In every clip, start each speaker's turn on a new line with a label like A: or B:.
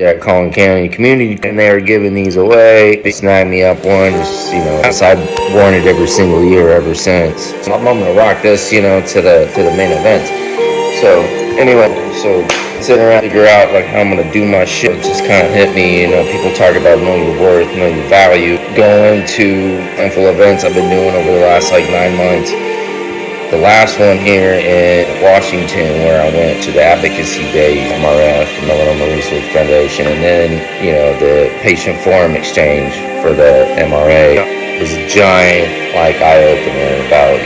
A: at Collin County Community, and they are giving these away. They snagged me up one, just, as I've worn it every single year ever since. So I'm gonna rock this, to the main event. So anyway, sitting around figure out like how I'm gonna do my shit. It just kind of hit me. People talk about know your worth, know your value. Going to handful events I've been doing over the last 9 months. The last one here in Washington, where I went to the Advocacy Day, MRF, the Melanoma Research Foundation, and then, the Patient Forum Exchange for the MRA. It was a giant, eye-opener about,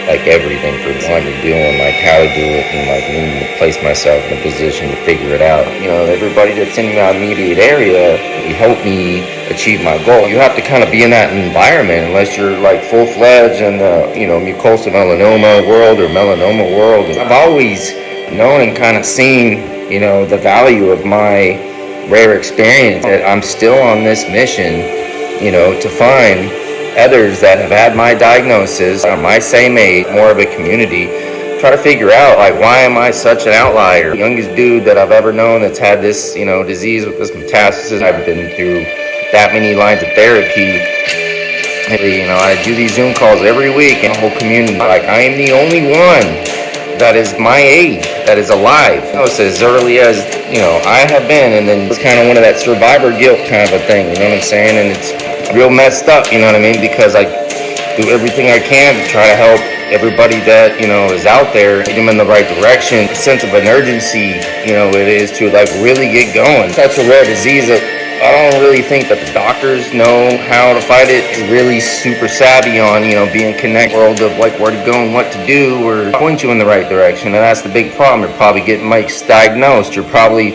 A: everything for what you're doing, how to do it, and, needing to place myself in a position to figure it out. Everybody that's in my immediate area, you help me achieve my goal. You have to kind of be in that environment unless you're full-fledged in the mucosal melanoma world or melanoma world. I've always known and kind of seen the value of my rare experience, that I'm still on this mission to find others that have had my diagnosis, are my same age, more of a community, try to figure out why am I such an outlier. The youngest dude that I've ever known that's had this disease with this metastasis. I've been through that many lines of therapy. I do these Zoom calls every week in the whole community. I am the only one that is my age that is alive. It's as early as I have been, and then it's kind of one of that survivor guilt kind of a thing. You know what I'm saying? And it's real messed up. You know what I mean? Because I do everything I can to try to help everybody that is out there, get them in the right direction. A sense of an urgency, it is to really get going. Such a rare disease that I don't really think that the doctors know how to fight it. It's really super savvy on, being connected world of where to go and what to do, or point you in the right direction. And that's the big problem. You're probably getting misdiagnosed. You're probably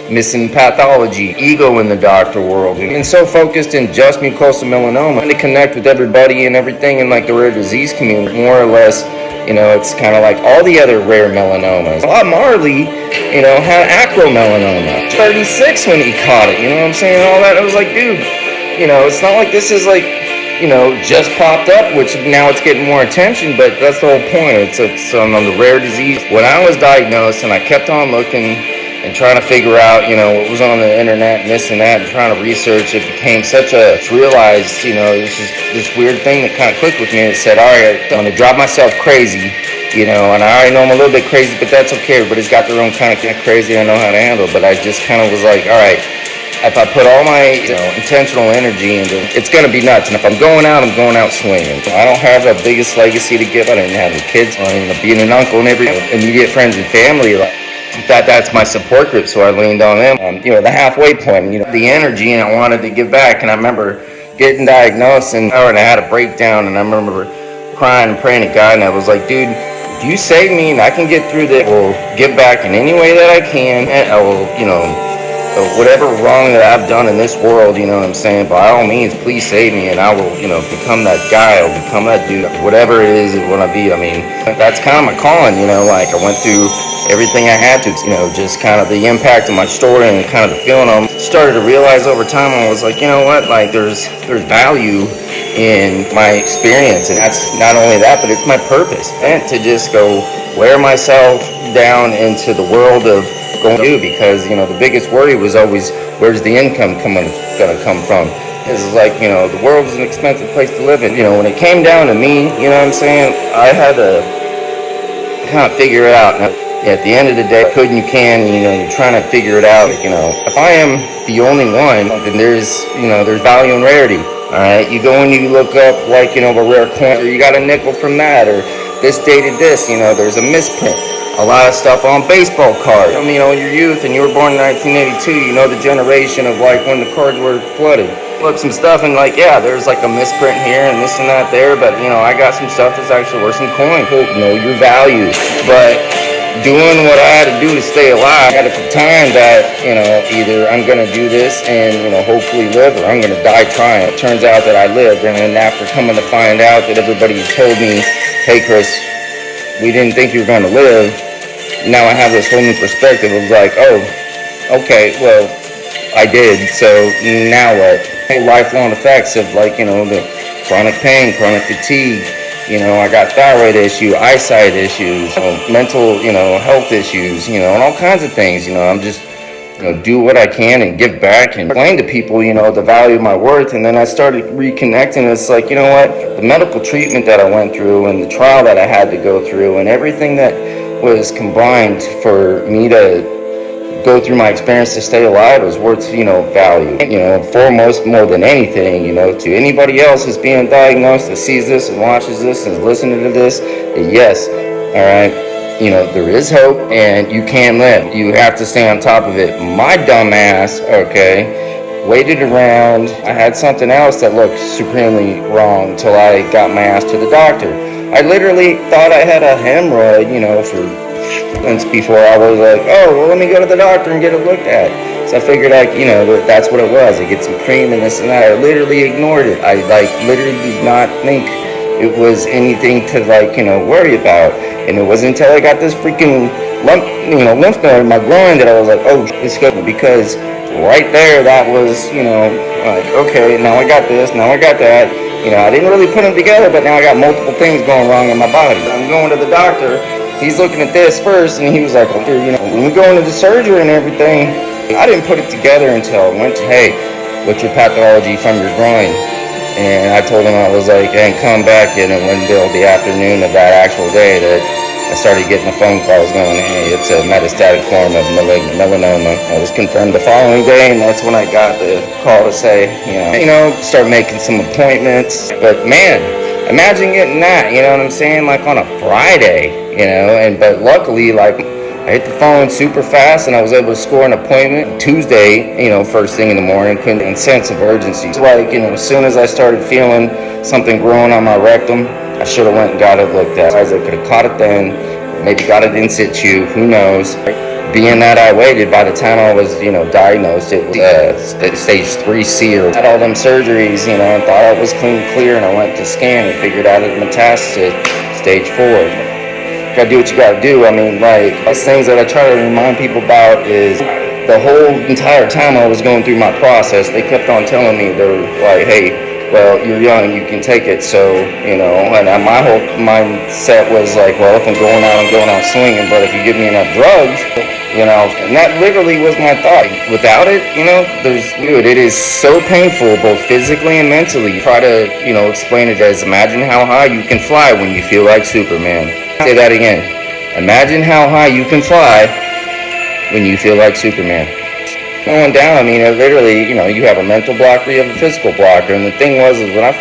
A: missing pathology, ego in the doctor world. And so focused in just mucosal melanoma, to connect with everybody and everything in the rare disease community, more or less. It's kind of all the other rare melanomas. Bob Marley, had acromelanoma. 36 when he caught it, you know what I'm saying? All that. I was dude, it's not like this is just popped up, which now it's getting more attention, but that's the whole point. It's on the rare disease. When I was diagnosed and I kept on looking and trying to figure out, what was on the internet and this and that, and trying to research, it became such a, realized, this is this weird thing that kind of clicked with me. It said, all right, I'm going to drive myself crazy, and I already know I'm a little bit crazy, but that's okay. Everybody's got their own kind of crazy I know how to handle, but I just kind of was all right, if I put all my intentional energy into it, it's going to be nuts. And if I'm going out swinging. I don't have the biggest legacy to give. I didn't have any kids. Being an uncle and every immediate friends and family, that's my support group, so I leaned on them. The halfway point, the energy, and I wanted to give back. And I remember getting diagnosed, and I had a breakdown, and I remember crying and praying to God, and I was dude, if you save me and I can get through this, I will give back in any way that I can, and I will, whatever wrong that I've done in this world, you know what I'm saying, by all means, please save me, and I will, become that guy, I'll become that dude, whatever it is what I be. That's kind of my calling, I went through everything I had to, just kind of the impact of my story and kind of the feeling I started to realize over time. I was you know what, there's value in my experience, and that's not only that, but it's my purpose, and to just go wear myself down into the world of going to do, because the biggest worry was always, where's the income gonna come from? It's the world is an expensive place to live in. When it came down to me, you know what I'm saying, I had to kind of figure it out. Now, at the end of the day, could and you can, you're trying to figure it out. If I am the only one, then there's value in rarity. All right, you go and you look up a rare coin, or you got a nickel from that, or this dated this, there's a misprint. A lot of stuff on baseball cards. Your youth, and you were born in 1982, the generation of when the cards were flooded. Look, some stuff, and there's a misprint here and this and that there, but I got some stuff that's actually worth some coin. Know your value. But doing what I had to do to stay alive, at the time that, either I'm going to do this and, hopefully live, or I'm going to die trying. It turns out that I lived, and then after coming to find out that everybody told me, hey Chris, we didn't think you were going to live, now I have this whole new perspective of oh, okay, well, I did, so now what? Lifelong effects of the chronic pain, chronic fatigue, I got thyroid issue, eyesight issues, mental, health issues, and all kinds of things. I'm just do what I can and give back and explain to people, the value of my worth. And then I started reconnecting. It's like, you know what, the medical treatment that I went through and the trial that I had to go through and everything that was combined for me to go through my experience to stay alive was worth, value. Foremost, more than anything, to anybody else who's being diagnosed that sees this and watches this and is listening to this, yes, all right, there is hope and you can live. You have to stay on top of it. My dumb ass, waited around. I had something else that looked supremely wrong till I got my ass to the doctor. I literally thought I had a hemorrhoid, for months before. I was like, oh, well, let me go to the doctor and get it looked at. So I figured, that's what it was. I get some cream and this and that. I literally ignored it. I, literally did not think it was anything to, worry about. And it wasn't until I got this freaking lump, lymph node in my groin that I was like, oh, it's good. Because right there, that was, okay, now I got this, now I got that. I didn't really put them together, but now I got multiple things going wrong in my body. I'm going to the doctor. He's looking at this first, and he was like, when we go into the surgery and everything, I didn't put it together until I went to, hey, what's your pathology from your groin? And I told him, I was like, and come back, and it wasn't until the afternoon of that actual day that I started getting the phone calls going, hey, it's a metastatic form of malignant melanoma. I was confirmed the following day, and that's when I got the call to say, start making some appointments. But man, imagine getting that, you know what I'm saying, like on a Friday, but luckily, I hit the phone super fast and I was able to score an appointment Tuesday, first thing in the morning, couldn't sense of urgency. It's as soon as I started feeling something growing on my rectum, I should have went and got it looked at. I could have caught it then, maybe got it in situ, who knows. Being that I waited, by the time I was, diagnosed, it was stage 3C. I had all them surgeries, and thought I was clear, and I went to scan and figured out it metastasis, stage 4. Gotta do what you gotta do. Those things that I try to remind people about is the whole entire time I was going through my process, they kept on telling me, they were like, hey, well, you're young, you can take it. So, and my whole mindset was like, well, if I'm going out swinging, but if you give me enough drugs, and that literally was my thought. Without it, it is so painful, both physically and mentally. Try to, explain it as, imagine how high you can fly when you feel like Superman. Say that again. Imagine how high you can fly when you feel like Superman. Going down, it literally, you have a mental blocker, you have a physical blocker. And the thing was, when I,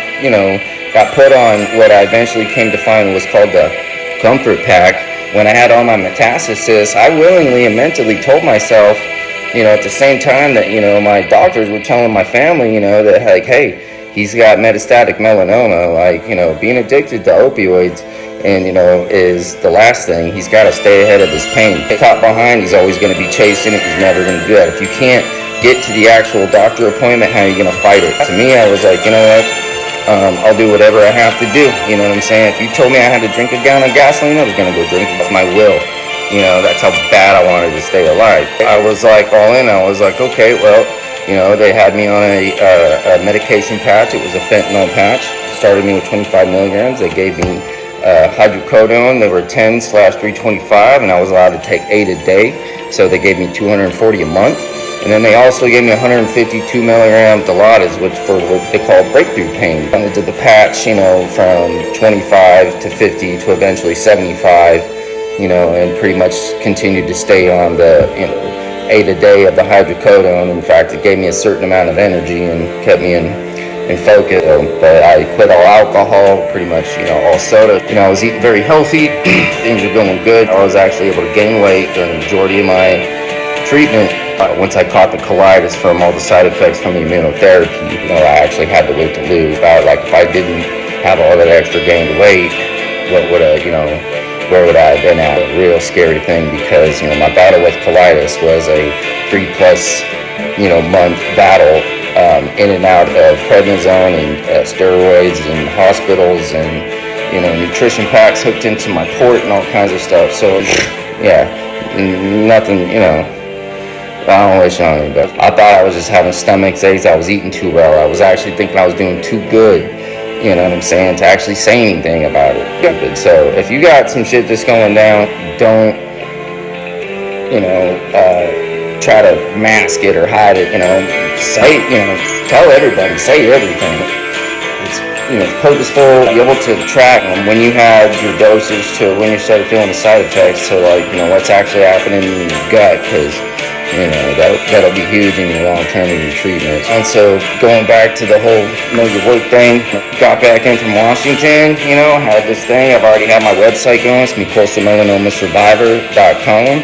A: got put on what I eventually came to find was called the comfort pack, when I had all my metastasis, I willingly and mentally told myself, at the same time that, my doctors were telling my family, that hey, he's got metastatic melanoma, being addicted to opioids, and is the last thing. He's got to stay ahead of his pain. Caught behind, he's always going to be chasing it. He's never going to do that. If you can't get to the actual doctor appointment, how are you going to fight it? To me, I was like, you know what? I'll do whatever I have to do. You know what I'm saying? If you told me I had to drink a gallon of gasoline, I was going to go drink it. That's my will. That's how bad I wanted to stay alive. I was like all in. I was like, okay, well, they had me on a medication patch. It was a fentanyl patch. Started me with 25 milligrams. They gave me hydrocodone. They were 10/325, and I was allowed to take 8 a day. So they gave me 240 a month. And then they also gave me 152 milligram Dilaudid, which for what they call breakthrough pain. And they did the patch, from 25 to 50 to eventually 75, and pretty much continued to stay on the, 8 a day of the hydrocodone. In fact, it gave me a certain amount of energy and kept me in focus. But I quit all alcohol, pretty much, all soda. I was eating very healthy. Things were going good. I was actually able to gain weight during the majority of my treatment. Once I caught the colitis from all the side effects from the immunotherapy, I actually had to wait to lose. If I didn't have all that extra gained weight, what would I, where would I have been at? A real scary thing, because, my battle with colitis was a 3+ month battle, in and out of prednisone and steroids and hospitals and, nutrition packs hooked into my port and all kinds of stuff. So, yeah, nothing, I don't wish on it, but I thought I was just having stomach aches. I was eating too well. I was actually thinking I was doing too good, you know what I'm saying, to actually say anything about it. So if you got some shit that's going down, don't, try to mask it or hide it, tell everybody, say everything. It's purposeful, be able to track when you had your dosage to when you started feeling the side effects to what's actually happening in your gut, because that'll be huge in your long term of your treatment. And so going back to the whole know your work thing, got back in from Washington, had this thing. I've already had my website going. It's mucosalmelanomasurvivor.com.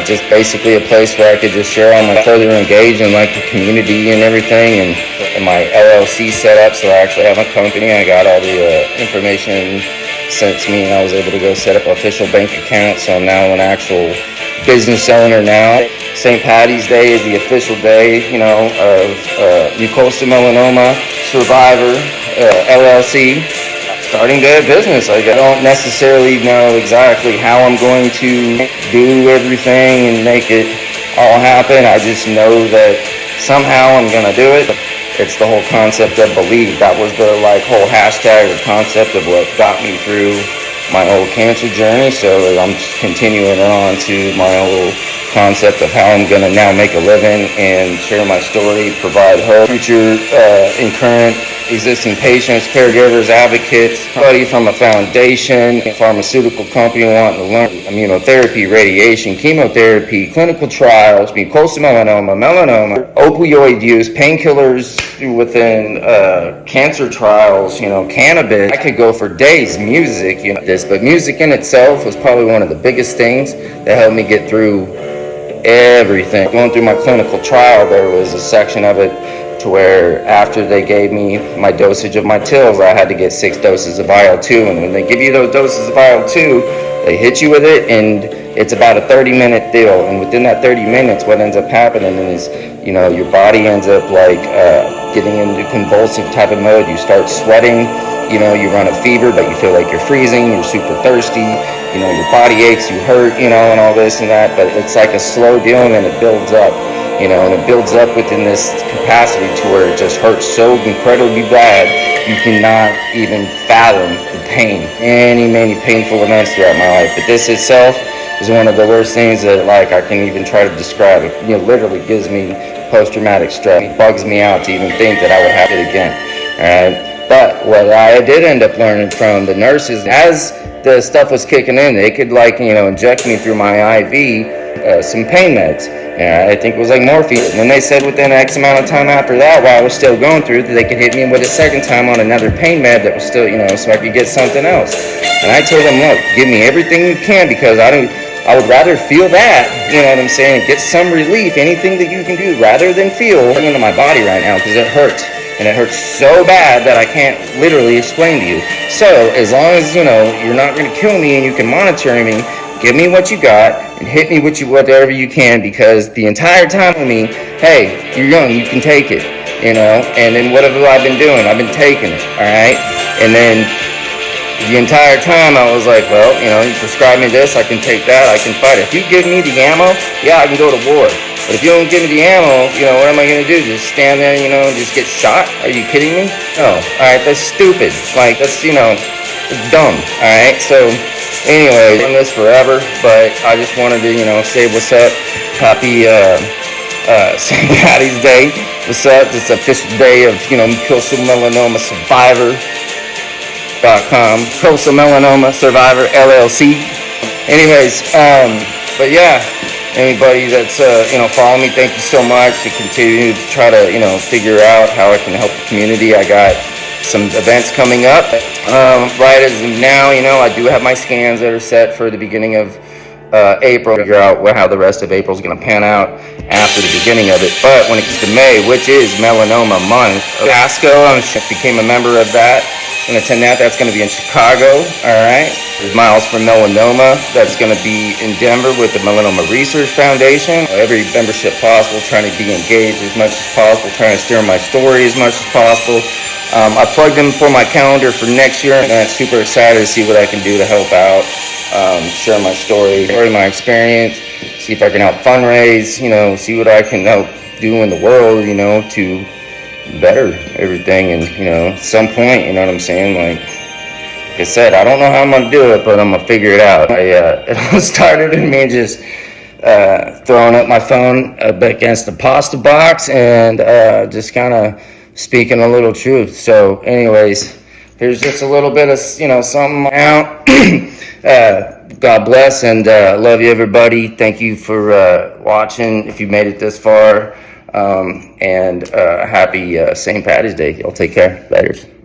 A: Just basically a place where I could just share all my further engage in the community and everything, and my LLC set up, so I actually have a company. I got all the information sent to me, and I was able to go set up an official bank account, so I'm now an actual business owner now. St. Patty's Day is the official day, of Mucosal Melanoma Survivor LLC. Starting to business. I don't necessarily know exactly how I'm going to do everything and make it all happen. I just know that somehow I'm going to do it. It's the whole concept of believe. That was the whole hashtag or concept of what got me through my whole cancer journey. So I'm just continuing on to my whole concept of how I'm going to now make a living and share my story, provide hope, future and current existing patients, caregivers, advocates, somebody from a foundation, a pharmaceutical company wanting to learn immunotherapy, radiation, chemotherapy, clinical trials, mucosal melanoma, opioid use, painkillers within cancer trials, cannabis. I could go for days, music, but music in itself was probably one of the biggest things that helped me get through everything. Going through my clinical trial, there was a section of it to where after they gave me my dosage of my TILs, I had to get 6 doses of IL-2, and when they give you those doses of IL-2, they hit you with it, and it's about a 30-minute deal, and within that 30 minutes, what ends up happening is, your body ends up getting into convulsive type of mode. You start sweating, you run a fever, but you feel like you're freezing, you're super thirsty, your body aches, you hurt, and all this and that, but it's like a slow deal, and then it builds up. And it builds up within this capacity to where it just hurts so incredibly bad, you cannot even fathom the pain. Many painful events throughout my life. But this itself is one of the worst things that I can even try to describe. It literally gives me post-traumatic stress. It bugs me out to even think that I would have it again. Alright? But what I did end up learning from the nurses, as the stuff was kicking in, they could inject me through my IV some pain meds. I think it was morphine. And then they said within X amount of time after that, while I was still going through, that they could hit me with a second time on another pain med that was still, so I could get something else. And I told them, look, give me everything you can, because I would rather feel that, and get some relief, anything that you can do, rather than feel into my body right now, because it hurts. And it hurts so bad that I can't literally explain to you. So as long as, you're not going to kill me and you can monitor me, give me what you got and hit me with whatever you can, because the entire time with me, hey, you're young, you can take it, and then what have I been doing? I've been taking it, all right? And then the entire time I was like, well, you prescribe me this, I can take that, I can fight it. If you give me the ammo, yeah, I can go to war. But if you don't give me the ammo, what am I going to do? Just stand there, just get shot? Are you kidding me? No. All right, that's stupid. That's, it's dumb, all right? So anyway, I've done this forever, but I just wanted to, say what's up. Happy St. Patty's Day. What's up? It's the official day of, Mucosal Melanoma Survivor.com. Mucosal Melanoma Survivor LLC. Anyways, but yeah, anybody that's, following me, thank you so much. To continue to try to, figure out how I can help the community. I got some events coming up. Right as of now, I do have my scans that are set for the beginning of April. Figure out how the rest of April is going to pan out after the beginning of it. But when it gets to May, which is Melanoma Month, ASCO, I became a member of that. I'm going to attend that. That's going to be in Chicago. All right. There's Miles for Melanoma. That's going to be in Denver with the Melanoma Research Foundation. Every membership possible, trying to be engaged as much as possible, trying to steer my story as much as possible. I plugged in for my calendar for next year, and I'm super excited to see what I can do to help out, share my story, my experience, see if I can help fundraise, see what I can help do in the world, to better everything. And, at some point, you know what I'm saying? Like I said, I don't know how I'm going to do it, but I'm going to figure it out. It all started in me just throwing up my phone up against the pasta box and just kind of speaking a little truth. So anyways, here's just a little bit of, something out. God bless and love you, everybody. Thank you for watching if you made it this far. And happy St. Patty's Day. Y'all take care. Later.